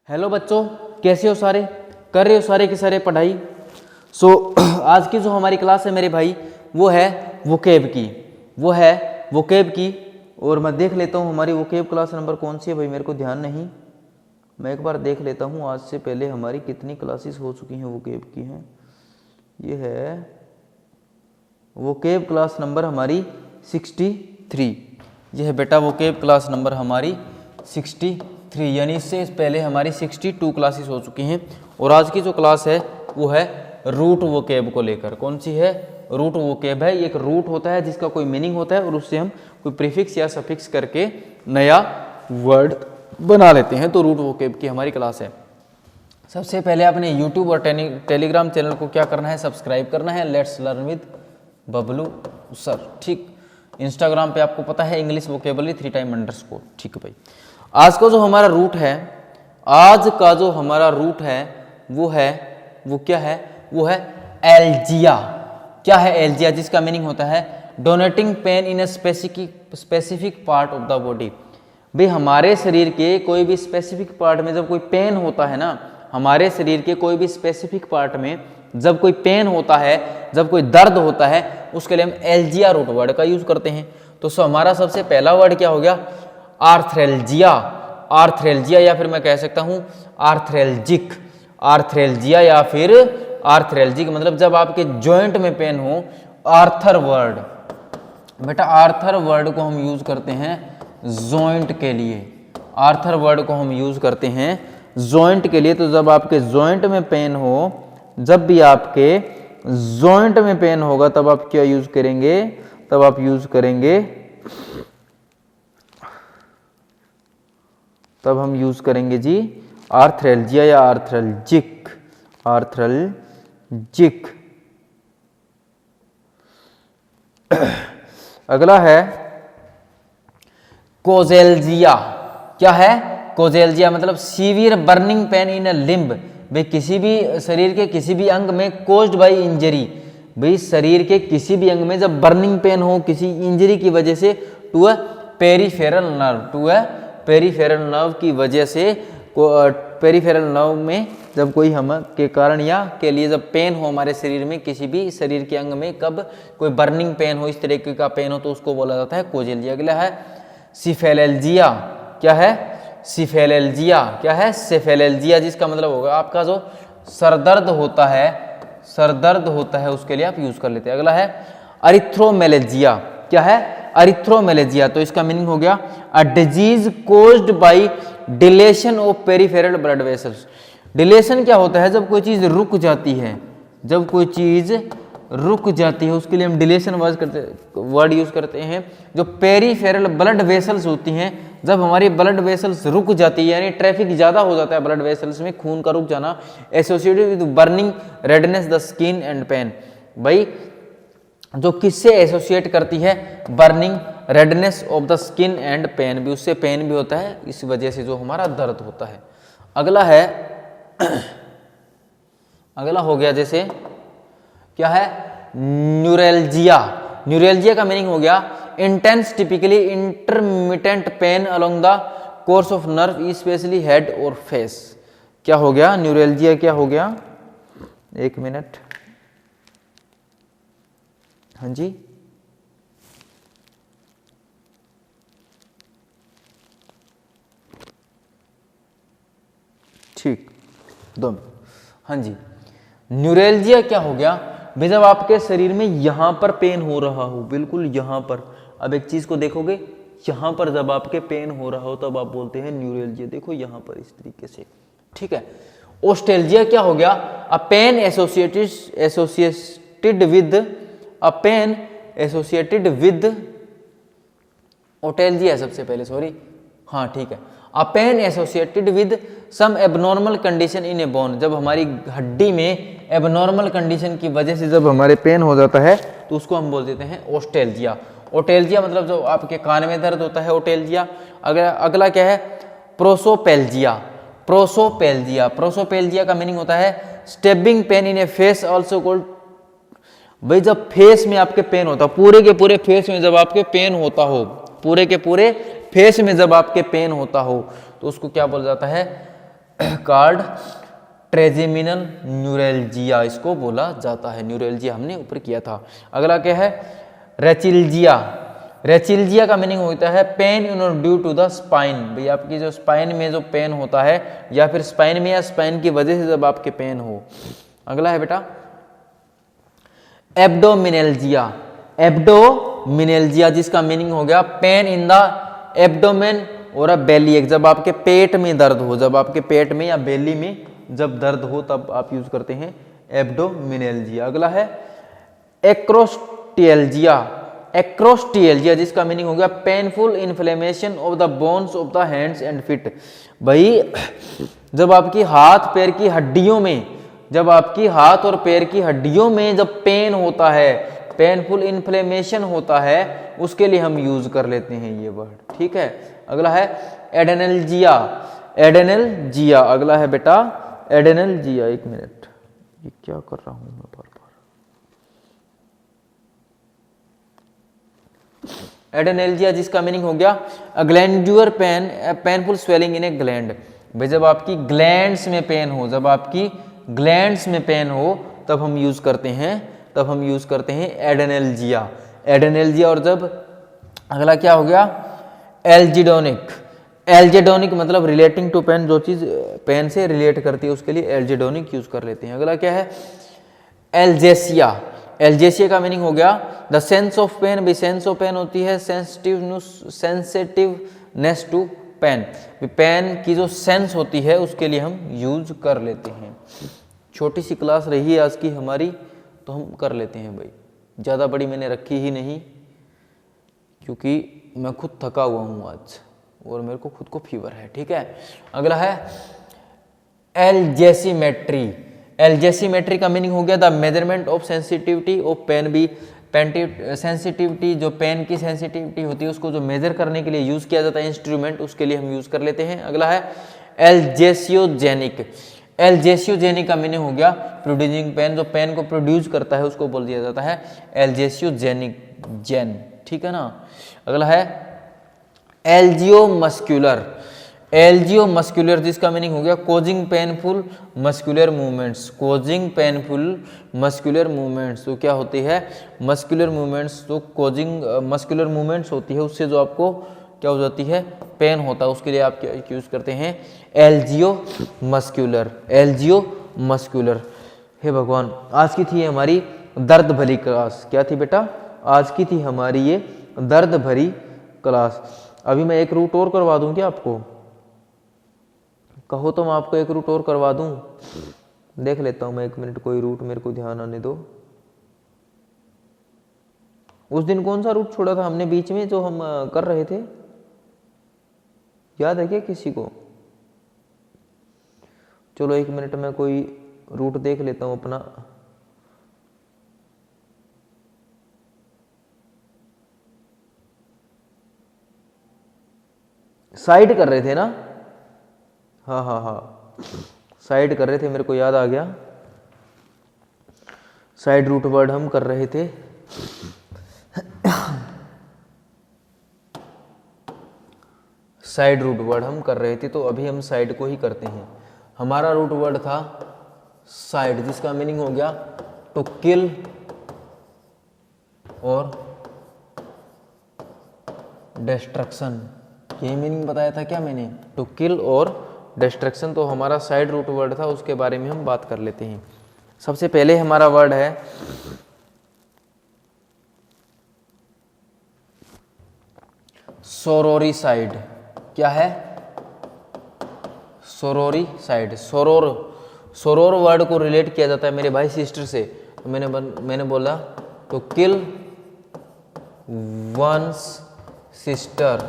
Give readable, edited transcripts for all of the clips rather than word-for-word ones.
Hello बच्चों, कैसे हो सारे? कर रहे हो सारे के सारे पढ़ाई? आज की जो हमारी क्लास है मेरे भाई वो है वोकेब की। और मैं देख लेता हूँ हमारी वोकेब क्लास नंबर कौन सी है भाई, मेरे को ध्यान नहीं। मैं एक बार देख लेता हूँ आज से पहले हमारी कितनी क्लासेस हो चुकी हैं वोकेब की हैं। ये है वोकेब क्लास नंबर हमारी 63। यह है बेटा वोकेब क्लास नंबर हमारी 63, यानी इससे पहले हमारी 62 क्लासेस हो चुकी हैं। और आज की जो क्लास है वो है रूट वोकेब को लेकर। कौन सी है? रूट वोकेब है। एक रूट होता है जिसका कोई मीनिंग होता है और उससे हम कोई प्रीफिक्स या सफिक्स करके नया वर्ड बना लेते हैं। तो रूट वोकेब की हमारी क्लास है। सबसे पहले आपने यूट्यूब और टेलीग्राम चैनल को क्या करना है? सब्सक्राइब करना है। Let's learn with Bablu sir. ठीक, इंस्टाग्राम पे आपको पता है इंग्लिश वोकेबलरी 3 ठीक है भाई। आज का जो हमारा रूट है वो क्या है? वो है एल्जिया। क्या है एल्जिया? जिसका मीनिंग होता है donating pain in a specific part of the body. भाई हमारे शरीर के कोई भी स्पेसिफिक पार्ट में जब कोई पेन होता है ना, हमारे शरीर के कोई भी स्पेसिफिक पार्ट में जब कोई पेन होता है, जब कोई दर्द होता है, उसके लिए हम एल्जिया रूट वर्ड का यूज करते हैं। तो हमारा सबसे पहला वर्ड क्या हो गया? आर्थ्रेल्जिया, या फिर मैं कह सकता हूं आर्थ्रेल्जिया या फिर आर्थ्रेल्जिक, मतलब जब आपके जॉइंट में पेन हो। आर्थर वर्ड, बेटा आर्थर वर्ड को हम यूज करते हैं जॉइंट के लिए। आर्थर वर्ड को हम यूज करते हैं जॉइंट के लिए। तो जब आपके जॉइंट में पेन हो, जब भी आपके जॉइंट में पेन होगा तब आप क्या यूज करेंगे? तब आप यूज करेंगे, तब हम यूज करेंगे जी आर्थ्रेल्जिया या आर्थ्रेल्जिक। अगला है कोजेल्जिया। क्या है? कोजेल्जिया मतलब severe burning pain in a limb. भाई किसी भी शरीर के किसी भी अंग में कोज्ड बाय इंजरी, भाई शरीर के किसी भी अंग में जब बर्निंग पेन हो किसी इंजरी की वजह से, टू अ पेरीफेरल नर्व की वजह से, पेरीफेरल नर्व में जब कोई हम के कारण या के लिए जब पेन हो हमारे शरीर में, किसी भी शरीर के अंग में कब कोई बर्निंग पेन हो, इस तरीके का पेन हो, तो उसको बोला जाता है कोजेल्जिया। अगला है सिफेलेल्जिया। क्या है? सिफेलेल्जिया, जिसका मतलब होगा आपका जो सरदर्द होता है उसके लिए आप यूज कर लेते हैं। अगला है अरिथ्रोमेलेजिया। क्या है? अरिथ्रोमेलेजिया। तो इसका मीनिंग हो गया a disease caused by deletion of peripheral blood vessels. Deletion क्या होता है? जब कोई चीज रुक जाती है, उसके लिए हम डिलेशन वर्ड यूज करते हैं। जो पेरीफेरल ब्लड वेसल्स होती हैं, जब हमारी ब्लड वेसल्स रुक जाती है, यानी ट्रैफिक ज्यादा हो जाता है ब्लड वेसल्स में, खून का रुक जाना, associated with burning, redness, the skin and pain. भाई जो किससे एसोसिएट करती है? Burning, redness of the skin and pain भी, उससे पेन भी होता है, इस वजह से जो हमारा दर्द होता है। अगला हो गया जैसे क्या है? न्यूरेल्जिया का मीनिंग हो गया intense typically intermittent pain along the course of nerve specially head और फेस। क्या हो गया? न्यूरेल्जिया क्या हो गया? एक मिनट, हाँ जी, ठीक, हाँ जी, न्यूरेल्जिया क्या हो गया? भाई जब आपके शरीर में यहां पर पेन हो रहा हो, बिल्कुल यहां पर, अब एक चीज को देखोगे, यहां पर जब आपके पेन हो रहा हो तब आप बोलते हैं न्यूरेल्जिया। देखो यहां पर इस तरीके से, ठीक है। ओस्टेल्जिया क्या हो गया? A pain associated with otalgia सबसे पहले, सॉरी, हाँ ठीक है। A pain associated with some abnormal condition in a bone. जब हमारी हड्डी में एबनॉर्मल कंडीशन की वजह से जब हमारे पेन हो जाता है तो उसको हम बोल देते हैं ओस्टेल्जिया। ओटेल्जिया मतलब जो आपके कान में दर्द होता है, ओटेल्जिया। अगला क्या है? प्रोसोपेल्जिया का मीनिंग होता है stabbing pain in A face, also called. भाई जब फेस में आपके पेन होता है, पूरे के पूरे फेस में जब आपके पेन होता हो, पूरे के पूरे फेस में जब आपके पेन होता हो तो उसको क्या बोला जाता है? कार्ड ट्रेजेमिनल न्यूरेल्जिया इसको बोला जाता है। न्यूरेल्जिया हमने ऊपर किया था। अगला क्या है? रेचिल्जिया। रेचिल्जिया का मीनिंग होता है pain in due to the spine. भाई आपकी जो स्पाइन में जो पेन होता है या फिर स्पाइन में या स्पाइन की वजह से जब आपके पेन हो। अगला है बेटा एब्डोमिनेल्जिया। एब्डोमिनेल्जिया जिसका मीनिंग हो गया पेन इन द एब्डोमेन और बेली एक, जब आपके पेट में दर्द हो, जब आपके पेट में या बेली में जब दर्द हो तब आप यूज करते हैं एब्डोमिनेल्जिया। अगला है एक्रोस्टियल्जिया। एक्रोस्टियल्जिया जिसका मीनिंग हो गया painful inflammation of the bones of the hands and feet. भाई जब आपकी हाथ पैर की हड्डियों में, जब आपकी हाथ और पैर की हड्डियों में जब पेन होता है, पेनफुल इन्फ्लेमेशन होता है, उसके लिए हम यूज कर लेते हैं ये वर्ड। ठीक है। अगला है एडेनल्जिया। एडेनल्जिया अगला है बेटा एडेनल्जिया। एक मिनट, ये क्या कर रहा हूं मैं बार बार। एडेनल्जिया जिसका मीनिंग हो गया glandular pain, painful swelling in a gland. भाई जब आपकी ग्लैंड्स में पेन हो, जब आपकी ग्लैंड्स में पेन हो तब हम यूज करते हैं एडेनल्जिया। एडेनल्जिया। और जब अगला क्या हो गया एल्जिडोनिक। एल्जिडोनिक मतलब रिलेटिंग टू पेन, जो चीज पेन से रिलेट करती है उसके लिए एल्जिडोनिक यूज कर लेते हैं। अगला क्या है एल्जेसिया। एल्जेसिया का मीनिंग हो गया द सेंस ऑफ पेन। भी सेंस ऑफ पेन होती है सेंसिटिवनेस टू पेन। पेन की जो सेंस होती है उसके लिए हम यूज कर लेते हैं। छोटी सी क्लास रही है आज की हमारी तो हम कर लेते हैं भाई, ज़्यादा बड़ी मैंने रखी ही नहीं क्योंकि मैं खुद थका हुआ हूँ आज और मेरे को खुद को फीवर है। ठीक है। अगला है एल्जेसीमेट्री। एल्जेसीमेट्री का मीनिंग हो गया the measurement of sensitivity of pain. भी सेंसिटिविटी, जो पेन की सेंसिटिविटी होती है उसको जो मेजर करने के लिए यूज किया जाता है इंस्ट्रूमेंट, उसके लिए हम यूज कर लेते हैं। अगला है एल्जेसियोजेनिक। एल्जेसियोजेनिक का मीनिंग हो गया प्रोड्यूसिंग पेन। जो पेन को प्रोड्यूस करता है उसको बोल दिया जाता है एल्जेसियोजेनिक जेन। ठीक है ना। अगला है एल्जियोमस्क्यूलर। एल्जियोमस्क्यूलर जिसका मीनिंग हो गया causing painful muscular movements. Causing painful muscular movements. तो क्या होती है मस्कुलर मूवमेंट्स, तो कोजिंग मस्कुलर मूवमेंट्स होती है, उससे जो आपको क्या हो जाती है पेन होता है, उसके लिए आप क्या यूज करते हैं एल्जियोमस्क्यूलर। एल्जियोमस्क्यूलर। हे भगवान, आज की थी हमारी दर्द भरी क्लास। क्या थी बेटा? आज की थी हमारी ये दर्द भरी क्लास। अभी मैं एक रूट और करवा दूं क्या आपको? कहो तो मैं आपको एक रूट और करवा दूं। देख लेता हूं मैं, एक मिनट, कोई रूट मेरे को ध्यान आने दो। उस दिन कौन सा रूट छोड़ा था हमने बीच में जो हम कर रहे थे, याद है क्या किसी को? चलो एक मिनट में कोई रूट देख लेता हूं अपना। साइड कर रहे थे ना? हाँ, साइड कर रहे थे, मेरे को याद आ गया। साइड रूट वर्ड हम कर रहे थे। साइड रूट वर्ड हम कर रहे थे, तो अभी हम साइड को ही करते हैं। हमारा रूट वर्ड था साइड, जिसका मीनिंग हो गया टू किल और डिस्ट्रक्शन। यही मीनिंग बताया था क्या मैंने? टू किल और डिस्ट्रक्शन। तो हमारा साइड रूट वर्ड था, उसके बारे में हम बात कर लेते हैं। सबसे पहले हमारा वर्ड है सोरोरी साइड। क्या है? सोरोरी साइड। सोरोर वर्ड को रिलेट किया जाता है मेरे भाई सिस्टर से। तो मैंने बोला टू किल वंस सिस्टर,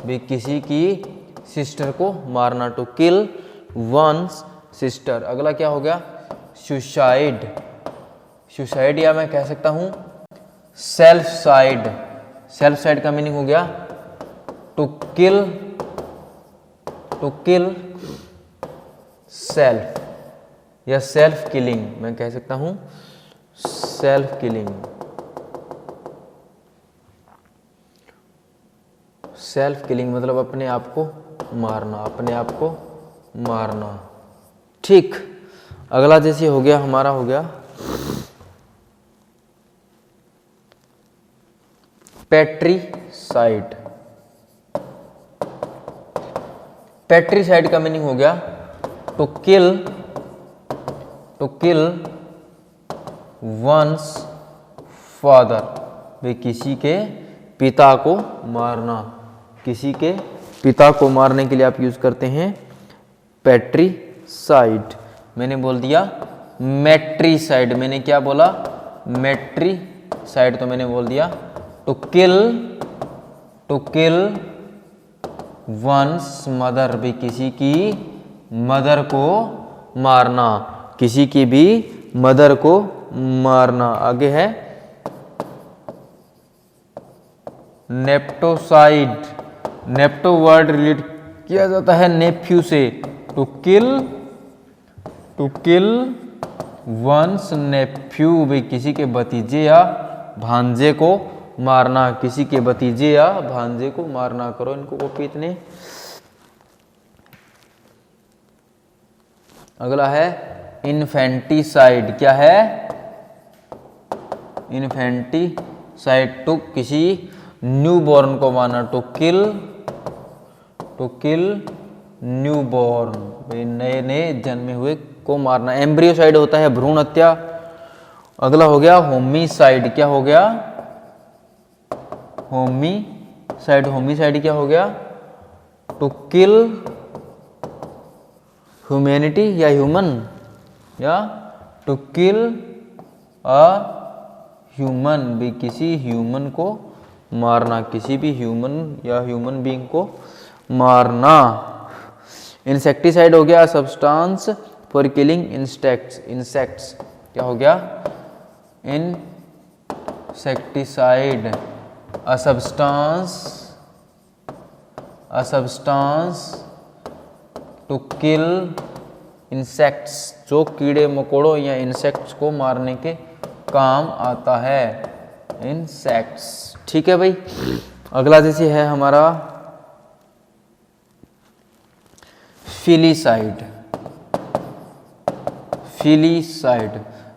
भी किसी की सिस्टर को मारना। To kill one's sister. अगला क्या हो गया? सुसाइड। सुसाइड, या मैं कह सकता हूं सेल्फ साइड। सेल्फ साइड का मीनिंग हो गया टू किल सेल्फ या सेल्फ किलिंग। मैं कह सकता हूं सेल्फ किलिंग। सेल्फ किलिंग मतलब अपने आप को मारना, अपने आप को मारना। ठीक, अगला जैसे हो गया हमारा हो गया पैट्रीसाइड। पैट्रीसाइड का मीनिंग हो गया टू किल वंस फादर, वे किसी के पिता को मारना। किसी के पिता को मारने के लिए आप यूज करते हैं पैट्रीसाइड। मैंने बोल दिया मैट्रीसाइड, मैंने क्या बोला मैट्रीसाइड, तो मैंने बोल दिया टू किल वंस मदर, भी किसी की मदर को मारना, किसी की भी मदर को मारना। आगे है नेप्टोसाइड। नेप्टो वर्ड रिलेट किया जाता है नेफ्यू से, टू किल वंस नेफ्यू, भी किसी के भतीजे या भांजे को मारना, किसी के भतीजे या भांजे को मारना। करो इनको कॉपी इतने। अगला है इन्फेंटिसाइड। क्या है इन्फेंटिसाइड? टू किसी न्यूबॉर्न को मारना, टू किल न्यूबॉर्न, नए नए जन्मे हुए को मारना। एम्ब्रियोसाइड होता है भ्रूण हत्या। अगला हो गया होमिसाइड। क्या हो गया होमिसाइड? होमिसाइड क्या हो गया टू किल ह्यूमैनिटी या ह्यूमन, या टू किल अ ह्यूमन, भी किसी ह्यूमन को मारना, किसी भी ह्यूमन या ह्यूमन बीइंग को मारना। इंसेक्टिसाइड हो गया सब्सटेंस फॉर किलिंग इंसेक्ट्स। क्या हो गया insecticide? A substance to kill insects, जो कीड़े मकोड़ों या इंसेक्ट्स को मारने के काम आता है, इंसेक्ट्स। ठीक है भाई। अगला जैसे है हमारा फिलीसाइड।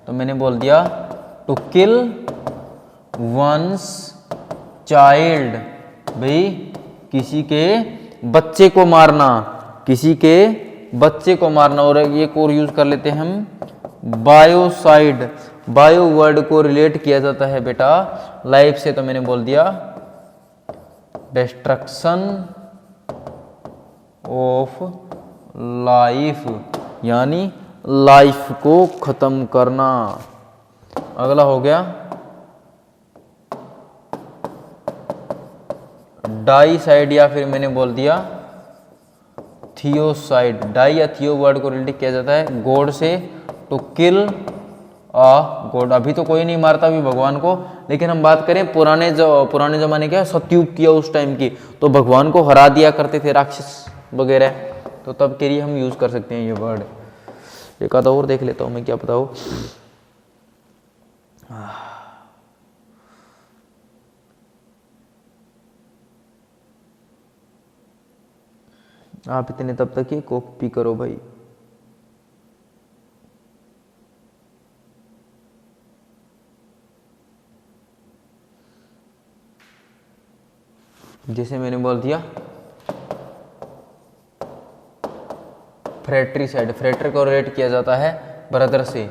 तो मैंने बोल दिया टू किल वंस चाइल्ड, भाई किसी के बच्चे को मारना, किसी के बच्चे को मारना। और एक और यूज कर लेते हैं हम बायोसाइड। बायो वर्ड को रिलेट किया जाता है बेटा लाइफ से, तो मैंने बोल दिया डिस्ट्रक्शन ऑफ लाइफ, यानी लाइफ को खत्म करना। अगला हो गया डाइसाइड, या फिर मैंने बोल दिया थियोसाइड। डाई या थियो वर्ड को रिलेट किया जाता है गॉड से, टू किल अ गॉड। अभी तो कोई नहीं मारता अभी भगवान को, लेकिन हम बात करें पुराने जमाने क्या सतयुग किया उस टाइम की, तो भगवान को हरा दिया करते थे राक्षस वगैरह, तो तब के लिए हम यूज कर सकते हैं ये वर्ड। एक आधा और देख लेता हूं मैं, क्या बताऊं। आप इतने तब तक ही कॉपी करो भाई। जैसे मैंने बोल दिया फ्रेट्रीसाइड। फ्रेटर को रिलेट किया जाता है ब्रदर से,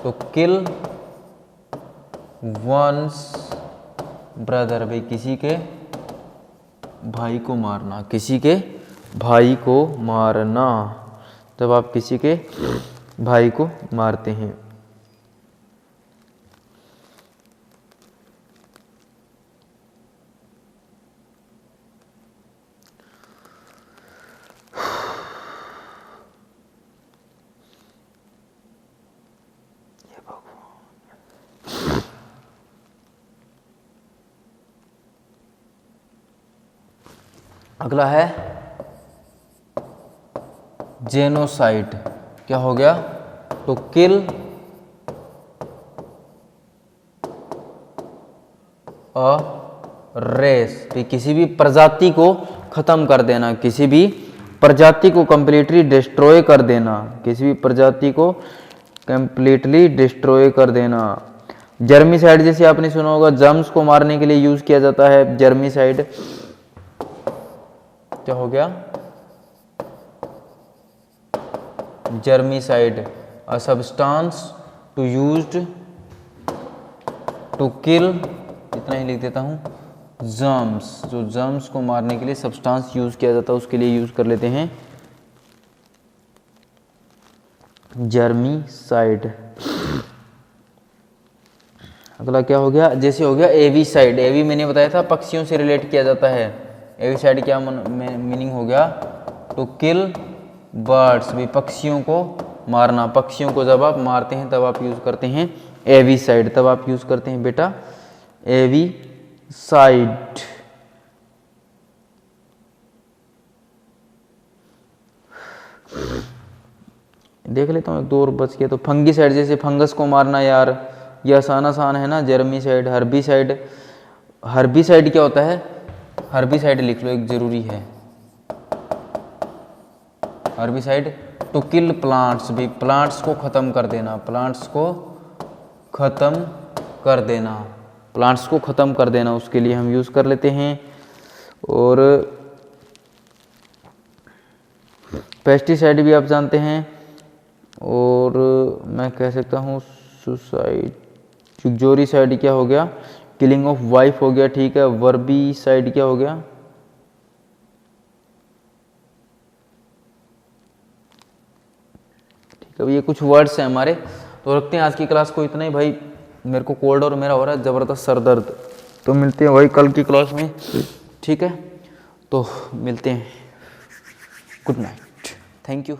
तो किल वंस ब्रदर, भाई किसी के भाई को मारना, किसी के भाई को मारना, जब आप किसी के भाई को मारते हैं। अगला है जेनोसाइड। क्या हो गया टू किल अ रेस, किसी भी प्रजाति को खत्म कर देना, किसी भी प्रजाति को कंप्लीटली डिस्ट्रॉय कर देना, किसी भी प्रजाति को कंप्लीटली डिस्ट्रॉय कर देना। जर्मिसाइड जैसे आपने सुना होगा, जर्म्स को मारने के लिए यूज किया जाता है जर्मिसाइड। क्या हो गया? Germicide, a substance to used to kill, इतना ही लिख देता हूँ, जर्म्स, जो जर्म्स को मारने के लिए सब्सटेंस यूज किया जाता है उसके लिए यूज कर लेते हैं जर्मिसाइड। अगला क्या हो गया? जैसे हो गया एविसाइड। एवी मैंने बताया था पक्षियों से रिलेट किया जाता है। एविसाइड क्या मीनिंग हो गया? टू किल बर्ड्स, भी पक्षियों को मारना। पक्षियों को जब आप मारते हैं तब आप यूज करते हैं एविसाइड, तब आप यूज करते हैं बेटा एविसाइड। देख लेता हूँ, एक दो और बच गया। तो फंगीसाइड, जैसे फंगस को मारना यार, ये आसान है ना। जर्मिसाइड। हर्बिसाइड, हर्बिसाइड क्या होता है? हर्बिसाइड लिख लो, एक जरूरी है। हर्बिसाइड टू किल प्लांट्स, भी प्लांट्स को खत्म कर देना, प्लांट्स को खत्म कर देना, प्लांट्स को खत्म कर देना, उसके लिए हम यूज कर लेते हैं। और पेस्टिसाइड भी आप जानते हैं। और मैं कह सकता हूँ सुसाइड, जुक्जोरीसाइड क्या हो गया? किलिंग ऑफ वाइफ हो गया, ठीक है। वर्बीसाइड क्या हो गया? ठीक है, ये कुछ वर्ड्स हैं हमारे। तो रखते हैं आज की क्लास को इतना ही भाई, मेरे को कोल्ड और मेरा हो रहा है ज़बरदस्त सर दर्द। तो मिलते हैं भाई कल की क्लास में, ठीक है? तो मिलते हैं, गुड नाइट, थैंक यू।